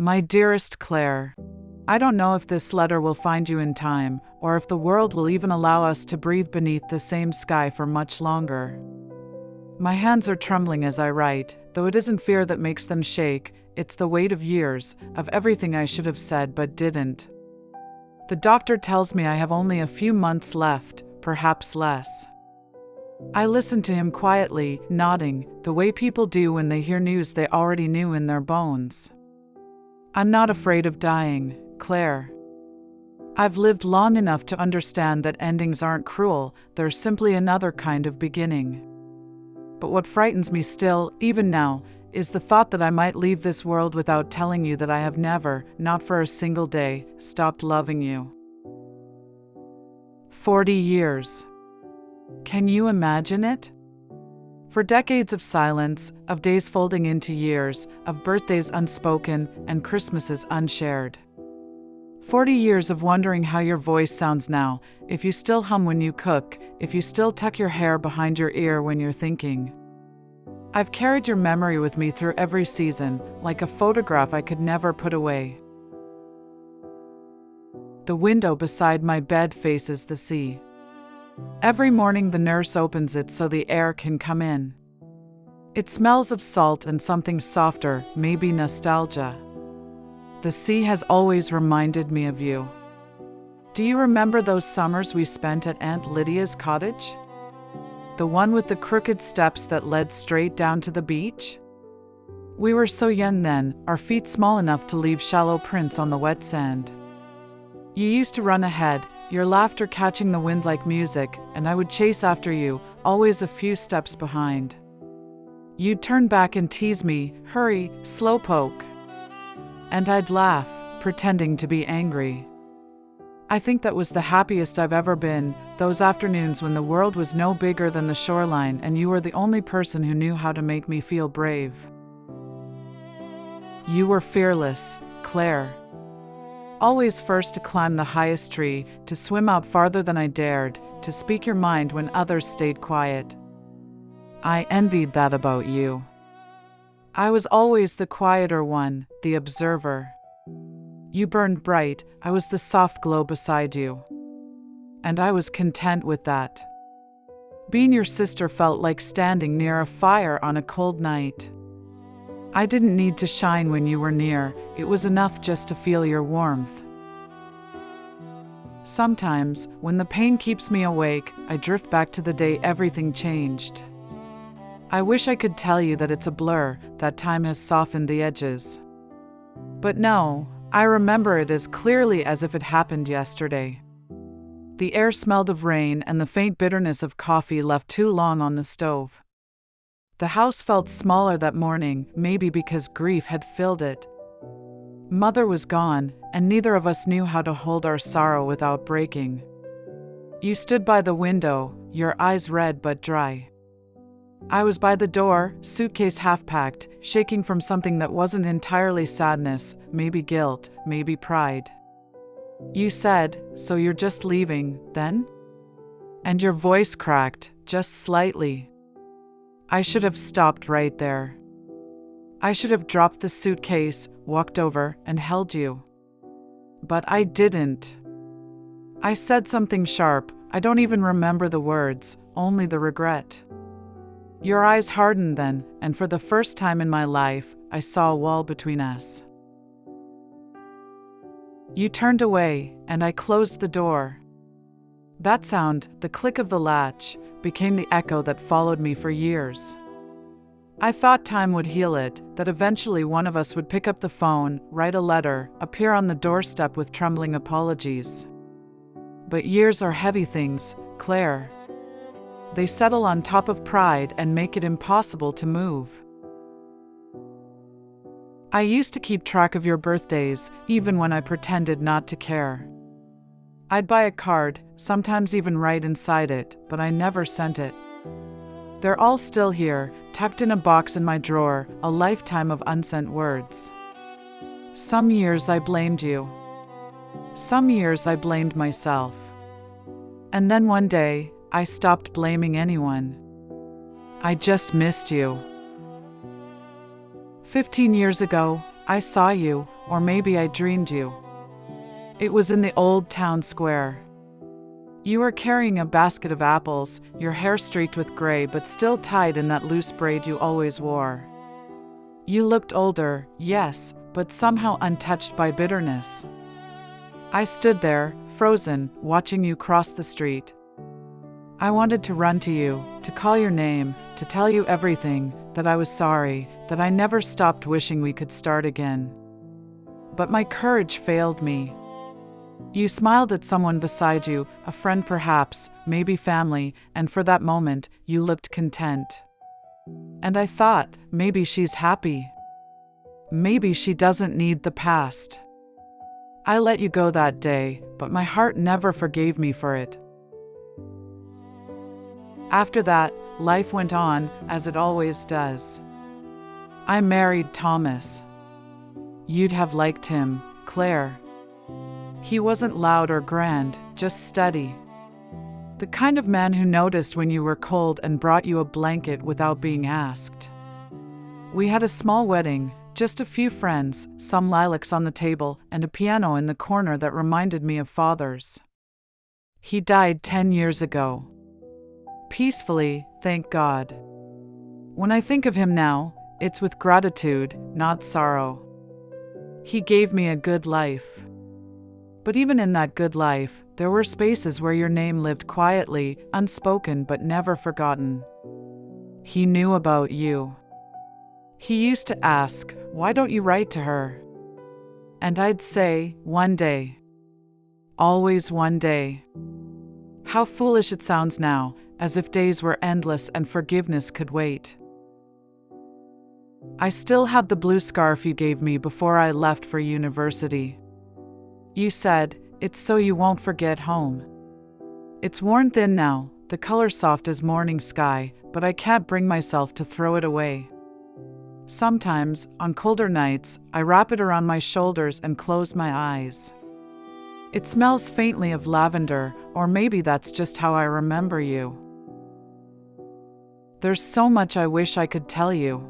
My dearest Claire, I don't know if this letter will find you in time, or if the world will even allow us to breathe beneath the same sky for much longer. My hands are trembling as I write, though it isn't fear that makes them shake, it's the weight of years, of everything I should have said but didn't. The doctor tells me I have only a few months left, perhaps less. I listen to him quietly, nodding, the way people do when they hear news they already knew in their bones. I'm not afraid of dying, Claire. I've lived long enough to understand that endings aren't cruel, they're simply another kind of beginning. But what frightens me still, even now, is the thought that I might leave this world without telling you that I have never, not for a single day, stopped loving you. 40 years. Can you imagine it? For decades of silence, of days folding into years, of birthdays unspoken and Christmases unshared. 40 years of wondering how your voice sounds now, if you still hum when you cook, if you still tuck your hair behind your ear when you're thinking. I've carried your memory with me through every season, like a photograph I could never put away. The window beside my bed faces the sea. Every morning the nurse opens it so the air can come in. It smells of salt and something softer, maybe nostalgia. The sea has always reminded me of you. Do you remember those summers we spent at Aunt Lydia's cottage? The one with the crooked steps that led straight down to the beach? We were so young then, our feet small enough to leave shallow prints on the wet sand. You used to run ahead, your laughter catching the wind like music, and I would chase after you, always a few steps behind. You'd turn back and tease me, hurry, slowpoke. And I'd laugh, pretending to be angry. I think that was the happiest I've ever been, those afternoons when the world was no bigger than the shoreline and you were the only person who knew how to make me feel brave. You were fearless, Claire. Always first to climb the highest tree, to swim out farther than I dared, to speak your mind when others stayed quiet. I envied that about you. I was always the quieter one, the observer. You burned bright, I was the soft glow beside you. And I was content with that. Being your sister felt like standing near a fire on a cold night. I didn't need to shine when you were near, it was enough just to feel your warmth. Sometimes, when the pain keeps me awake, I drift back to the day everything changed. I wish I could tell you that it's a blur, that time has softened the edges. But no, I remember it as clearly as if it happened yesterday. The air smelled of rain and the faint bitterness of coffee left too long on the stove. The house felt smaller that morning, maybe because grief had filled it. Mother was gone, and neither of us knew how to hold our sorrow without breaking. You stood by the window, your eyes red but dry. I was by the door, suitcase half-packed, shaking from something that wasn't entirely sadness, maybe guilt, maybe pride. You said, "So you're just leaving, then?" And your voice cracked, just slightly. I should have stopped right there. I should have dropped the suitcase, walked over, and held you. But I didn't. I said something sharp, I don't even remember the words, only the regret. Your eyes hardened then, and for the first time in my life, I saw a wall between us. You turned away, and I closed the door. That sound, the click of the latch, became the echo that followed me for years. I thought time would heal it, that eventually one of us would pick up the phone, write a letter, appear on the doorstep with trembling apologies. But years are heavy things, Claire. They settle on top of pride and make it impossible to move. I used to keep track of your birthdays, even when I pretended not to care. I'd buy a card, sometimes even write inside it, but I never sent it. They're all still here, tucked in a box in my drawer, a lifetime of unsent words. Some years I blamed you. Some years I blamed myself. And then one day, I stopped blaming anyone. I just missed you. 15 years ago, I saw you, or maybe I dreamed you. It was in the old town square. You were carrying a basket of apples, your hair streaked with gray but still tied in that loose braid you always wore. You looked older, yes, but somehow untouched by bitterness. I stood there, frozen, watching you cross the street. I wanted to run to you, to call your name, to tell you everything, that I was sorry, that I never stopped wishing we could start again. But my courage failed me. You smiled at someone beside you, a friend perhaps, maybe family, and for that moment, you looked content. And I thought, maybe she's happy. Maybe she doesn't need the past. I let you go that day, but my heart never forgave me for it. After that, life went on, as it always does. I married Thomas. You'd have liked him, Claire. He wasn't loud or grand, just steady. The kind of man who noticed when you were cold and brought you a blanket without being asked. We had a small wedding, just a few friends, some lilacs on the table, and a piano in the corner that reminded me of Father's. He died 10 years ago. Peacefully, thank God. When I think of him now, it's with gratitude, not sorrow. He gave me a good life. But even in that good life, there were spaces where your name lived quietly, unspoken but never forgotten. He knew about you. He used to ask, "Why don't you write to her?" And I'd say, "One day." Always one day. How foolish it sounds now, as if days were endless and forgiveness could wait. I still have the blue scarf you gave me before I left for university. You said, "It's so you won't forget home." It's worn thin now, the color soft as morning sky, but I can't bring myself to throw it away. Sometimes, on colder nights, I wrap it around my shoulders and close my eyes. It smells faintly of lavender, or maybe that's just how I remember you. There's so much I wish I could tell you.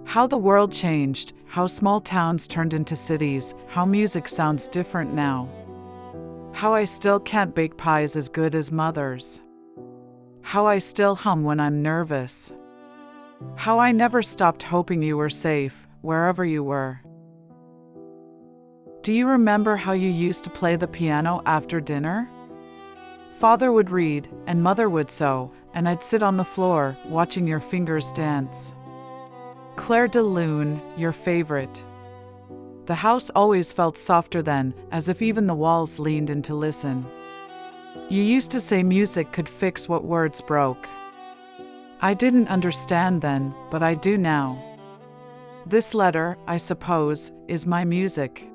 How the world changed, how small towns turned into cities, how music sounds different now. How I still can't bake pies as good as Mother's. How I still hum when I'm nervous. How I never stopped hoping you were safe, wherever you were. Do you remember how you used to play the piano after dinner? Father would read, and Mother would sew, and I'd sit on the floor, watching your fingers dance. Claire de Lune, your favorite. The house always felt softer then, as if even the walls leaned in to listen. You used to say music could fix what words broke. I didn't understand then, but I do now. This letter, I suppose, is my music.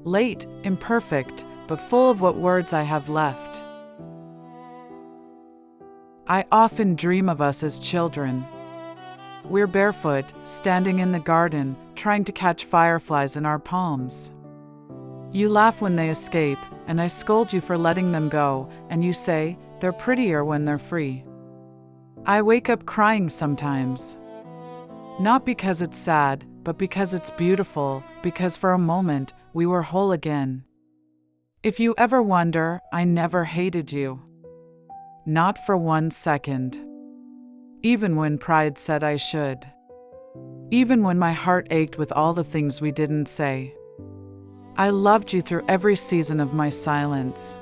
Late, imperfect, but full of what words I have left. I often dream of us as children. We're barefoot, standing in the garden, trying to catch fireflies in our palms. You laugh when they escape, and I scold you for letting them go, and you say, "They're prettier when they're free." I wake up crying sometimes. Not because it's sad, but because it's beautiful, because for a moment, we were whole again. If you ever wonder, I never hated you. Not for 1 second. Even when pride said I should. Even when my heart ached with all the things we didn't say. I loved you through every season of my silence.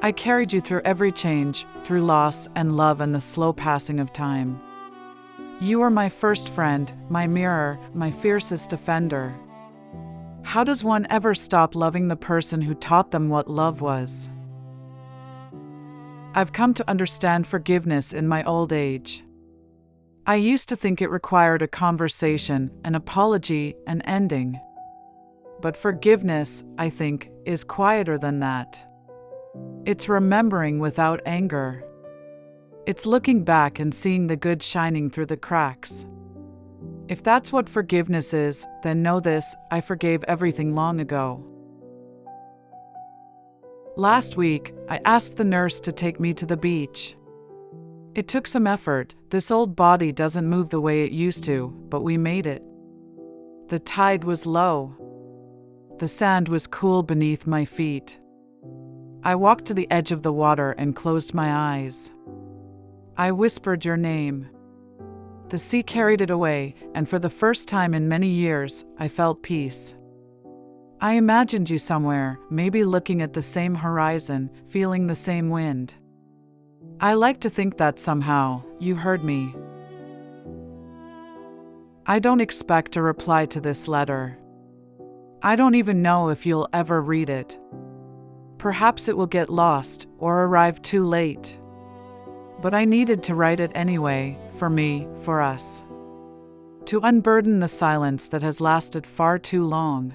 I carried you through every change, through loss and love and the slow passing of time. You were my first friend, my mirror, my fiercest defender. How does one ever stop loving the person who taught them what love was? I've come to understand forgiveness in my old age. I used to think it required a conversation, an apology, an ending. But forgiveness, I think, is quieter than that. It's remembering without anger. It's looking back and seeing the good shining through the cracks. If that's what forgiveness is, then know this, I forgave everything long ago. Last week, I asked the nurse to take me to the beach. It took some effort, this old body doesn't move the way it used to, but we made it. The tide was low. The sand was cool beneath my feet. I walked to the edge of the water and closed my eyes. I whispered your name. The sea carried it away, and for the first time in many years, I felt peace. I imagined you somewhere, maybe looking at the same horizon, feeling the same wind. I like to think that somehow, you heard me. I don't expect a reply to this letter. I don't even know if you'll ever read it. Perhaps it will get lost or arrive too late. But I needed to write it anyway, for me, for us. To unburden the silence that has lasted far too long.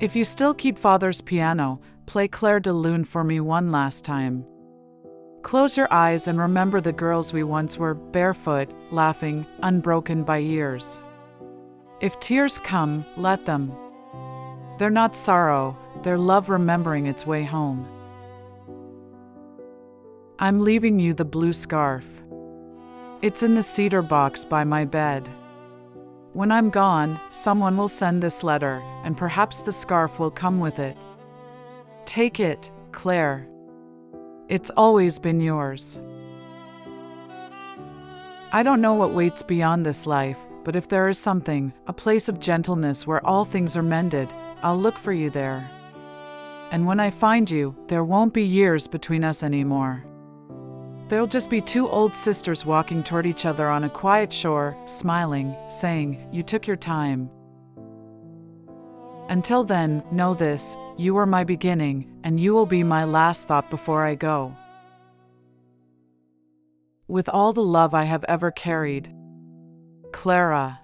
If you still keep Father's piano, play Claire de Lune for me one last time. Close your eyes and remember the girls we once were, barefoot, laughing, unbroken by years. If tears come, let them. They're not sorrow, they're love remembering its way home. I'm leaving you the blue scarf. It's in the cedar box by my bed. When I'm gone, someone will send this letter, and perhaps the scarf will come with it. Take it, Claire. It's always been yours. I don't know what waits beyond this life, but if there is something, a place of gentleness where all things are mended, I'll look for you there. And when I find you, there won't be years between us anymore. There'll just be two old sisters walking toward each other on a quiet shore, smiling, saying, "You took your time." Until then, know this, you were my beginning, and you will be my last thought before I go. With all the love I have ever carried, Clara.